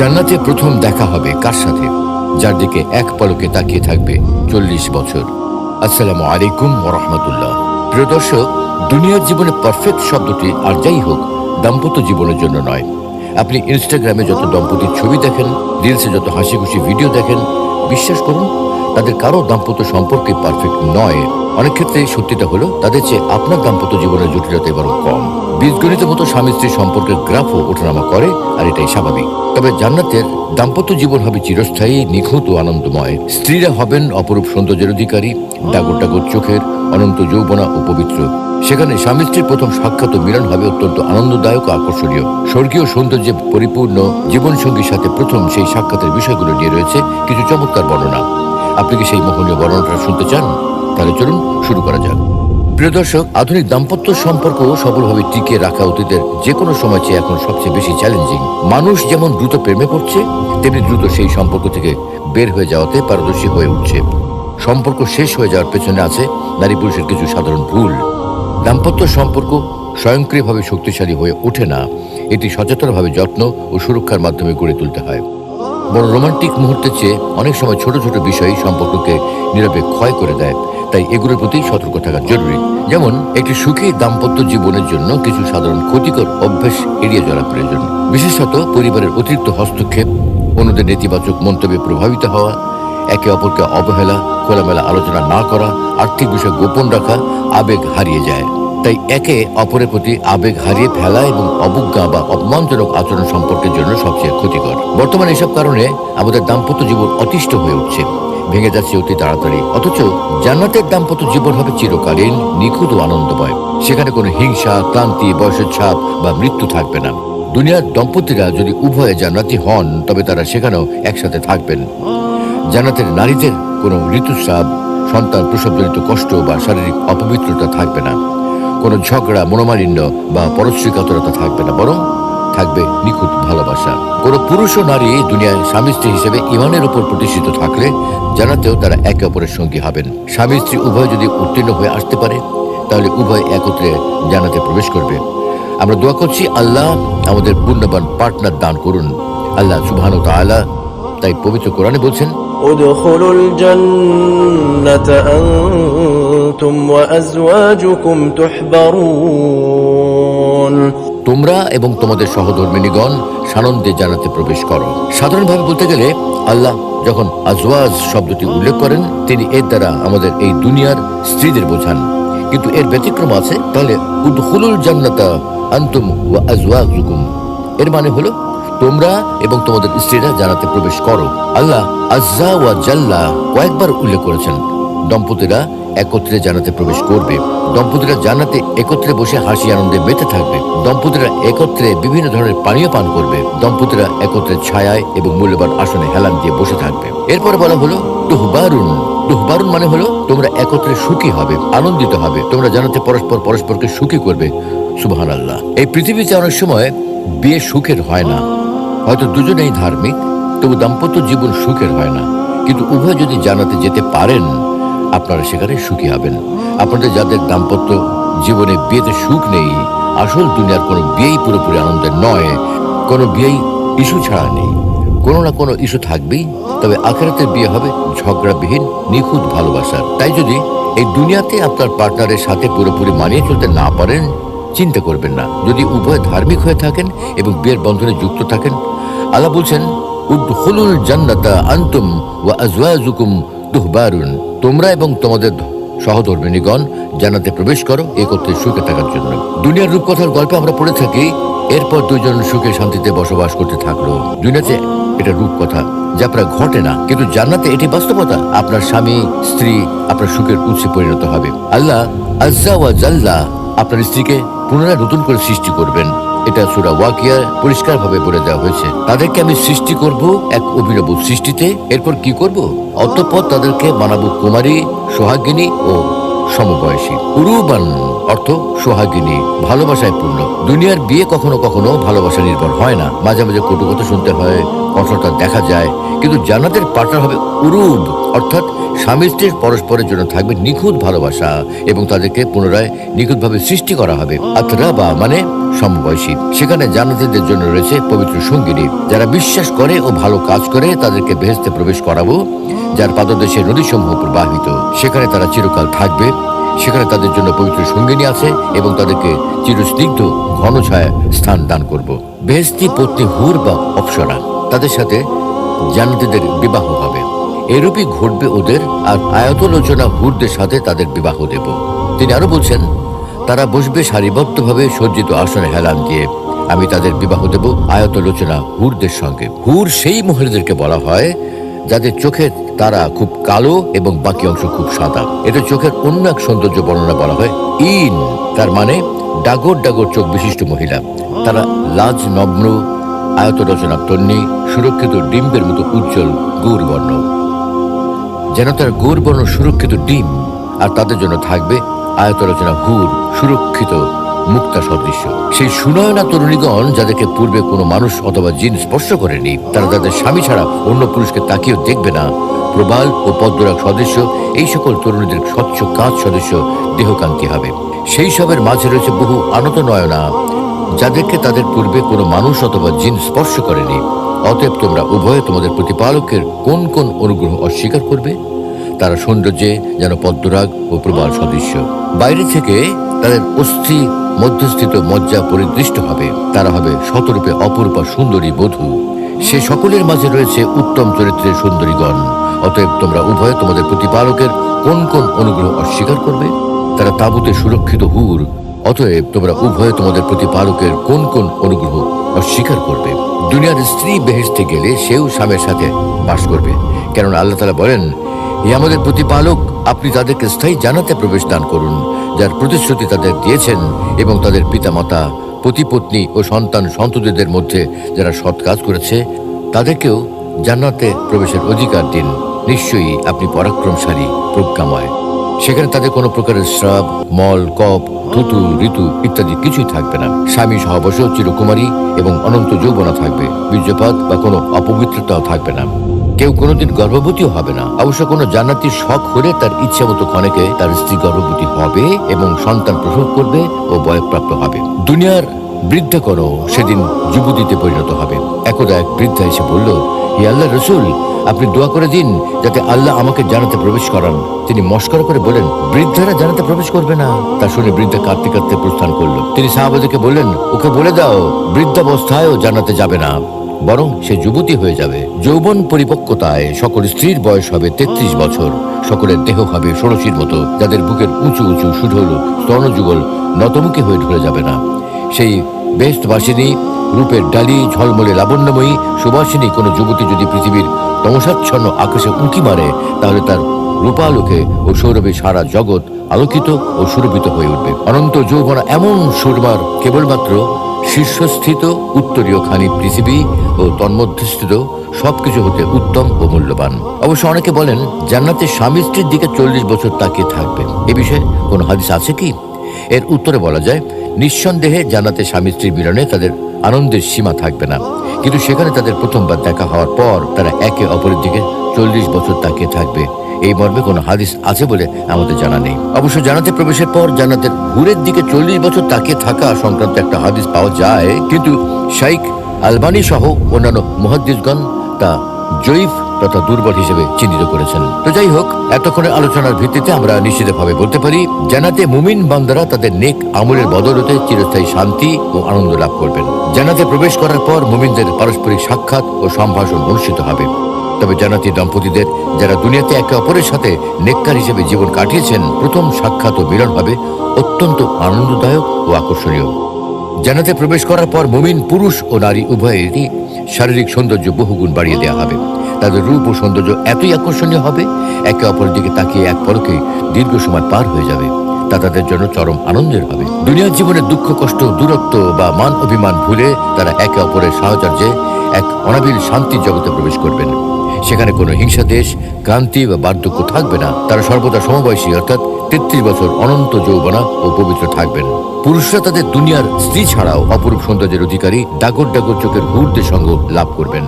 জান্নাতে প্রথম দেখা হবে কার সাথে? যার দিকে এক পলকে তাকিয়ে থাকবে 40 বছর। আসসালামু আলাইকুম ওয়া রাহমাতুল্লাহ। প্রিয় দর্শক, দুনিয়ার জীবনে পারফেক্ট শব্দটি আর যাই হোক দাম্পত্য জীবনের জন্য নয়। আপনি ইনস্টাগ্রামে যত দম্পতির ছবি দেখেন, রিলসে যত হাসি খুশি ভিডিও দেখেন, বিশ্বাস করুন তাদের কারো দাম্পত্য সম্পর্কে পারফেক্ট নয়। অনেক ক্ষেত্রে সত্যিটা হলো তাদের চেয়ে আপনার দাম্পত্য জীবনের জটিলতা বরং কম। বীজগণিতের মতো স্বামী স্ত্রীর সম্পর্কের গ্রাফও ওঠানামা করে, আর এটাই স্বাভাবিক। তবে জান্নাতের দাম্পত্য জীবন হবে চিরস্থায়ী, নিখুঁত ও আনন্দময়। স্ত্রীরা হবেন অপরূপ সৌন্দর্যের অধিকারী, ডাগর ডাগর চোখের, অনন্ত যৌবনা ও পবিত্র। সেখানে স্বামী স্ত্রীর প্রথম সাক্ষাৎ ও মিলন হবে অত্যন্ত আনন্দদায়ক ও আকর্ষণীয়। স্বর্গীয় সৌন্দর্যে পরিপূর্ণ জীবনসঙ্গীর সাথে প্রথম সেই সাক্ষাতের বিষয়গুলো নিয়ে রয়েছে কিছু চমৎকার বর্ণনা। আপনি কি সেই মোহনীয় বর্ণনাটা শুনতে চান? তাহলে চলুন শুরু করা যাক। প্রিয় দর্শক, আধুনিক দাম্পত্য সম্পর্ক সফলভাবে টিকিয়ে রাখা অতীতের যে কোনো সময় চেয়ে এখন সবচেয়ে বেশি চ্যালেঞ্জিং। মানুষ যেমন দ্রুত প্রেমে পড়ছে, তেমনি দ্রুত সেই সম্পর্ক থেকে বের হয়ে যাওয়াতে পারদর্শী হয়ে উঠছে। সম্পর্ক শেষ হয়ে যাওয়ার পেছনে আছে নারী পুরুষের কিছু সাধারণ ভুল। দাম্পত্য সম্পর্ক স্বয়ংক্রিয়ভাবে শক্তিশালী হয়ে ওঠে না, এটি সচেতনভাবে যত্ন ও সুরক্ষার মাধ্যমে গড়ে তুলতে হয়। বড় রোমান্টিক মুহূর্তের চেয়ে অনেক সময় ছোট ছোট বিষয় সম্পর্ককে নীরবে ক্ষয় করে দেয়, তাই এগুলোর প্রতি সতর্ক থাকা জরুরি। যেমন একটি সুখী দাম্পত্য জীবনের জন্য কিছু সাধারণ ক্ষতিকর অভ্যাস এড়িয়ে চলা প্রয়োজন। বিশেষত পরিবারের অতিরিক্ত হস্তক্ষেপ, অন্যদের নেতিবাচক মন্তব্যে প্রভাবিত হওয়া, একে অপরকে অবহেলা, খোলামেলা আলোচনা না করা, আর্থিক বিষয় গোপন রাখা, আবেগ হারিয়ে যায়। তাই একে অপরের প্রতি আবেগ হারিয়ে ফেলা এবং অবজ্ঞা বা অপমানজনক আচরণ সম্পর্কের জন্য সবচেয়ে ক্ষতিকর। বর্তমানে এসব কারণে আমাদের দাম্পত্য জীবন অতিষ্ঠ হয়ে উঠছে, ভেঙে যাচ্ছে অতি তাড়াতাড়ি। অথচ জান্নাতের দাম্পত্য জীবন হবে চিরকালীন, নিখুঁত ও আনন্দময়। সেখানে কোনো হিংসা, ক্লান্তি, বয়সের ছাপ বা মৃত্যু থাকবে না। দুনিয়ার দম্পতিরা যদি উভয়ে জান্নাতি হন, তবে তারা সেখানেও একসাথে থাকবেন। জান্নাতের নারীদের কোনো ঋতুস্রাব, সন্তান প্রসবজনিত কষ্ট বা শারীরিক অপবিত্রতা থাকবে না। কোনো ঝগড়া, মনোমালিন্য বা পরশ্রীকাতরতা থাকবে না, বরং থাকবে নিখুঁত ভালোবাসা। কোনো পুরুষ ও নারী দুনিয়ায় স্বামী স্ত্রী হিসেবে ইমানের উপর প্রতিষ্ঠিত থাকলে জান্নাতেও তারা একে অপরের সঙ্গী হবেন। স্বামী স্ত্রী উভয় যদি উত্তীর্ণ হয়ে আসতে পারে, তাহলে উভয় একত্রে জান্নাতে প্রবেশ করবে। আমরা দোয়া করছি আল্লাহ আমাদের পূর্ণবান পার্টনার দান করুন। আল্লাহ সুবহানাহু ওয়া তাআলা তাই পবিত্র কোরআনে বলছেন, উদখুলুল জান্নাতা আনতুম ওয়া আজওয়াজুকুম তুহবারুন। তোমরা এবং তোমাদের সহধর্মিণীগণ সানন্দে জান্নাতে প্রবেশ করো। সাধারণভাবে বলতে গেলে আল্লাহ যখন আজওয়াজ শব্দটি উল্লেখ করেন, তিনি এর দ্বারা আমাদের এই দুনিয়ার স্ত্রীদের বোঝান। কিন্তু এর ব্যতিক্রম আছে। তাহলে উদখুলুল জান্নাতা আনতুম ওয়া আজওয়াজুকুম এর মানে হলো তোমরা এবং তোমাদের স্ত্রীরা জান্নাতে প্রবেশ করো। আল্লাহ আজ্জা ওয়া জাল্লা কয়েকবার উল্লেখ করেছেন। দম্পতিরা একত্রে জান্নাতে প্রবেশ করবে, দম্পতিরা জান্নাতে একত্রে বসে হাসি আনন্দে মেতে থাকবে, দম্পতিরা একত্রে বিভিন্ন ধরনের পানীয় পান করবে, দম্পতিরা একত্রে ছায়ায় এবং মূল্যবান আসনে হেলান দিয়ে বসে থাকবে। এরপরে বলা হলো তুহবারুন। তুহবারুন মানে হলো তোমরা একত্রে সুখী হবে, আনন্দিত হবে, তোমরা জান্নাতে পরস্পর পরস্পরকে সুখী করবে। সুবহানাল্লাহ। এই পৃথিবীতে অনেক সময় বিয়ে সুখের হয় না। হয়তো দুজনেই ধার্মিক, তবু দাম্পত্য জীবন সুখের হয় না। কিন্তু উভয় যদি জান্নাতে যেতে পারেন, আপনারা সেখানে সুখী হবেন। আপনাদের যাদের দাম্পত্য জীবনে বিয়েতে সুখ নেই, আসল দুনিয়ার কোনো বিয়েই পুরোপুরি আনন্দের নয়। কোনো বিয়েই ইস্যু ছাড়া নেই, কোনো না কোনো ইস্যু থাকবেই। তবে আখিরাতের বিয়ে হবে ঝগড়াবিহীন, নিখুঁত ভালোবাসার। তাই যদি এই দুনিয়াতে আপনার পার্টনারের সাথে পুরোপুরি মানিয়ে চলতে না পারেন, চিন্তা করবেন না। যদি উভয় ধার্মিক হয়ে থাকেন এবং বিয়ের বন্ধনে যুক্ত থাকেন, আল্লাহ বলছেন উদখুলুল জান্নাতা আনতুম ওয়া আজওয়াজুকুম তুহবারুন। তোমরা এবং তোমাদের সহধর্মিণীগণ জান্নাতে প্রবেশ করো একত্রে সুখে থাকার জন্য। দুনিয়ার রূপকথার গল্পে আমরা পড়ে থাকি, এরপর দুইজন সুখে শান্তিতে বসবাস করতে থাকলো। দুনিয়াতে এটা রূপকথা, যা প্রায় ঘটে না, কিন্তু জান্নাতে এটি বাস্তবতা। আপনার স্বামী স্ত্রী আপনার সুখের উৎসে পরিণত হবে। আল্লাহ আজ্জা ওয়া জাল্লা আপনার স্ত্রীকে পুনরায় নতুন করে সৃষ্টি করবেন। এটা সূরা ওয়াকিয়ায় পরিষ্কারভাবে বলে দেওয়া হয়েছে। তাদেরকে আমি সৃষ্টি করব এক অভিনব সৃষ্টিতে। এরপর কি করব? অতঃপর তাদেরকে বানাবো কুমারী, সোহাগিনী ও সমবয়সী। উরুবান অর্থ সোহাগিনী, ভালোবাসায় পূর্ণ। দুনিয়ার বিয়ে কখনো কখনো ভালোবাসা নির্ভর হয় না, মাঝে মাঝে কটু কথা শুনতে হয়, কঠোরতা দেখা যায়। কিন্তু জান্নাতের পার্টনার হবে উরুব, অর্থাৎ স্বামী স্ত্রীর পরস্পরের জন্য থাকবে নিখুঁত ভালোবাসা এবং তাদেরকে পুনরায় নিখুঁতভাবে সৃষ্টি করা হবে। আতরাবা মানে সমবয়সী। সেখানে জান্নাতীদের জন্য রয়েছে পবিত্র সঙ্গিনী, যারা বিশ্বাস করে ও ভালো কাজ করে তাদেরকে বেহেশতে প্রবেশ করাবো, যার পাদদেশে নদীসমূহ প্রবাহিত। সেখানে তারা চিরকাল থাকবে। সেখানে তাদের জন্য পবিত্র সঙ্গিনী আছে এবং তাদেরকে চিরস্নিগ্ধ ঘন ছায়া স্থান দান করব। বেহেশতি পত্নী হুর বা অপ্সরা, তাদের সাথে জান্নাতীদের বিবাহ হবে। এরূপই ঘটবে ওদের, আর আয়াতলোচনা হুরদের সাথে তাদের বিবাহ দেব। তিনি আরো বলছেন, তারা বসবে সারিবদ্ধভাবে সজ্জিত আসনে হেলান দিয়ে। আমি তাদের বিবাহ দেব আয়াতলোচনা হুরদের সঙ্গে। হুর সেই মহিলাদেরকে বলা হয় যাদের চোখের তারা খুব কালো এবং বাকি অংশ খুব সাদা। এটা চোখের অন্য এক সৌন্দর্য বর্ণনা বলা হয় ইন, তার মানে ডাগর ডাগর চোখ বিশিষ্ট মহিলা। তারা লাজ নম্র, আয়তরচনা তন্নি, সুরক্ষিত ডিম্বের মতো উজ্জ্বল গৌর বর্ণ, যেন তার গৌর বর্ণ সুরক্ষিত ডিম। আর তাদের জন্য থাকবে আয়তরচনা হুর, সুরক্ষিত মুক্তা সদৃশ্য। সেই সুনয়না তরুণীগণ যাদেরকে পূর্বে কোনো মানুষ অথবা জিন স্পর্শ করেনি, তারা তাদের স্বামী ছাড়া অন্য পুরুষকে তাকিয়েও দেখবে না। প্রবাল ও পদ্মরাগ সদৃশ্য এই সকল তরুণীদের স্বচ্ছ কাঁচ সদৃশ্য দেহকান্তি হবে। সেই সবের মাঝে রয়েছে বহু আনত নয়না, যাদেরকে তাদের পূর্বে কোনো মানুষ অথবা জিন স্পর্শ করেনি। অতএব তোমরা উভয়ে তোমাদের প্রতিপালকের কোন কোন অনুগ্রহ অস্বীকার করবে? তারা সৌন্দর্যে যেন পদ্মরাগ ও প্রবাল সদৃশ্য। বাইরে থেকে তাদের অস্থি মধ্যস্থিত মজ্জা পরিদৃষ্ট হবে। তারা হবে শতরূপে অপরূপা সুন্দরী বধূ। সে সকলের মাঝে রয়েছে উত্তম চরিত্রের সুন্দরীগণ। অতএব তোমরা উভয়ে তোমাদের প্রতিপালকের কোন কোন অনুগ্রহ অস্বীকার করবে? তারা তাঁবুতে সুরক্ষিত হুর। অতএব তোমরা উভয়ে তোমাদের প্রতিপালকের কোন কোন অনুগ্রহ অস্বীকার করবে? দুনিয়ার স্ত্রী বেহেশতে গেলে সেও স্বামীর সাথে বাস করবে, কেননা আল্লাহ তাআলা বলেন, হে আমাদের প্রতিপালক, আপনি তাদেরকে স্থায়ী জান্নাতে প্রবেশ দান করুন, যার প্রতিশ্রুতি তাদের দিয়েছেন, এবং তাদের পিতামাতা, পতিপত্নী ও সন্তান সন্ততিদের মধ্যে যারা সৎ কাজ করেছে তাদেরকেও জান্নাতে প্রবেশের অধিকার দিন। নিশ্চয়ই আপনি পরাক্রমশালী, প্রজ্ঞাময়। সেখানে তাদের কোনো প্রকারের শ্রাব, মল, কপ, থুতু, ঋতু ইত্যাদি কিছুই থাকবে না। স্বামী সহবশ চিরকুমারী এবং অনন্ত যৌবনা থাকবে। বীর্যপাত বা কোনো অপবিত্রতাও থাকবে না। কেউ কোনোদিন গর্ভবতীও হবে না। অবশ্য কোনো জান্নাতীর শখ হলে তার ইচ্ছা মতো ক্ষণেকে তার স্ত্রী গর্ভবতী হবে এবং সন্তান প্রসব করবে ও বয়ঃপ্রাপ্ত হবে। দুনিয়ার বৃদ্ধা কোনো সেদিন যুবতীতে পরিণত হবে। একদা এক বৃদ্ধা এসে বলল, হে আল্লাহ রসুল, আপনি দোয়া করে দিন যাতে আল্লাহ আমাকে জান্নাতে প্রবেশ করান। তিনি মস্করা করে বলেন, বৃদ্ধারা জান্নাতে প্রবেশ করবে না। তা শুনে বৃদ্ধা কাঁদতে কাঁদতে প্রস্থান করলো। তিনি সাহাবাদেরকে বললেন, ওকে বলে দাও বৃদ্ধাবস্থায়ও জান্নাতে যাবে না, বরং সে যুবতী হয়ে যাবে। যৌবন পরিপক্কতায় সকল স্ত্রীর বয়স হবে 33 বছর। সকলের দেহ হবে ষোড়শীর মতো, যাদের বুকের উঁচু উঁচু সুঢল স্তনযুগল নতমুখী হয়ে ঢলে যাবে না। সেই বেহেশতবাসিনী, রূপের ডালি, ঝলমলে লাবণ্যময়ী সুবাসিনী কোনো যুবতী যদি পৃথিবীর তমসাচ্ছন্ন আকাশে উঁকি মারে, তাহলে তার রূপালোকে ও সৌরভে সারা জগৎ আলোকিত ও সুরভিত হয়ে উঠবে। অনন্ত যৌবনা এমন সুরমার কেবলমাত্র শীর্ষস্থিত উত্তরীয় খানি পৃথিবী ও তন্মধ্যস্থিত সবকিছু হতে উত্তম ও মূল্যবান। অবশ্য অনেকে বলেন জান্নাতের স্বামী স্ত্রীর দিকে 40 বছর তাকিয়ে থাকবে। এ বিষয়ে কোনো হাদিস আছে কি? এর উত্তরে বলা যায়, নিঃসন্দেহে জান্নাতের স্বামী স্ত্রীর মিলনে তাদের আনন্দের সীমা থাকবে না, কিন্তু সেখানে তাদের প্রথমবার দেখা হওয়ার পর তারা একে অপরের দিকে 40 বছর তাকিয়ে থাকবে। এই মর্মে কোনো হাদিস আছে বলে আমাদের জানা নেই। অবশ্য জান্নাতে প্রবেশের পর জান্নাতের হুরের দিকে 40 বছর তাকিয়ে থাকা সংক্রান্ত একটা হাদিস পাওয়া যায়, কিন্তু শাইখ আলবানী সহ অন্যান্য মুহাদ্দিসগণ তা জয়ীফ তথা দুর্বল হিসেবে চিহ্নিত করেছেন। তো যাই হোক, এতক্ষণের আলোচনার ভিত্তিতে আমরা নিশ্চিতভাবে বলতে পারি, জান্নাতে মুমিন বান্দারা তাদের নেক আমলের বদৌলতে চিরস্থায়ী শান্তি ও আনন্দ লাভ করবেন। জান্নাতে প্রবেশ করার পর মুমিনদের পারস্পরিক সাক্ষাৎ ও সম্ভাষণ অনুষ্ঠিত হবে। তবে জান্নাতি দম্পতিদের যারা দুনিয়াতে একে অপরের সাথে নেককার হিসেবে জীবন কাটিয়েছেন, প্রথম সাক্ষাৎ ও মিলন হবে অত্যন্ত আনন্দদায়ক ও আকর্ষণীয়। জান্নাতে প্রবেশ করার পর মুমিন পুরুষ ও নারী উভয়েরই শারীরিক সৌন্দর্য বহুগুণ বাড়িয়ে দেওয়া হবে। তাদের রূপ ও সৌন্দর্য এতই আকর্ষণীয় হবে, একে অপরের দিকে তাকিয়ে এক পলকে দীর্ঘ সময় পার হয়ে যাবে। তা তাদের জন্য চরম আনন্দের হবে। দুনিয়ার জীবনের দুঃখ, কষ্ট, দূরত্ব বা মান অভিমান ভুলে তারা একে অপরের সাহচর্যে এক অনাবিল শান্তির জগতে প্রবেশ করবেন। সেখানে কোনো হিংসা, দেশ, ক্রান্তি বা বার্ধক্য থাকবে না। তারা সর্বদা সমবয়সী, অর্থাৎ 33 বছর অনন্ত যৌবনা ও পবিত্র থাকবেন। পুরুষরা তাদের দুনিয়ার স্ত্রী ছাড়াও অপরূপ সৌন্দর্যের অধিকারী ডাগর ডাগর চোখের হুরদের সঙ্গ লাভ করবেন।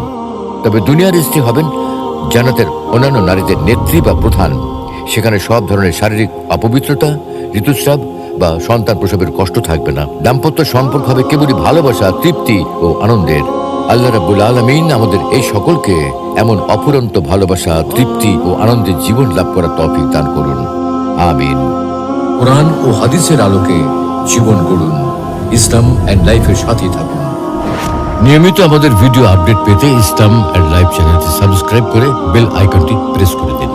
তবে দুনিয়ার স্ত্রী হবেন জান্নাতের অন্যান্য নারীদের নেত্রী বা প্রধান। সেখানে সব ধরনের শারীরিক অপবিত্রতা, ঋতুস্রাব বা সন্তান প্রসবের কষ্ট থাকবে না। দাম্পত্য সম্পর্ক হবে কেবলই ভালোবাসা, তৃপ্তি ও আনন্দের। আল্লাহ রাব্বুল আলামিন আমাদের এই সকলকে এমন অফুরন্ত ভালোবাসা, তৃপ্তি ও আনন্দের জীবন লাভ করার তৌফিক দান করুন, আমিন। কোরআন ও হাদিসের আলোকে জীবন গড়ুন। ইসলাম এন্ড লাইফের সাথে থাকুন। নিয়মিত আমাদের ভিডিও আপডেট পেতে ইসলাম এন্ড লাইফ চ্যানেলটি সাবস্ক্রাইব করে বেল আইকনটি প্রেস করে দিন।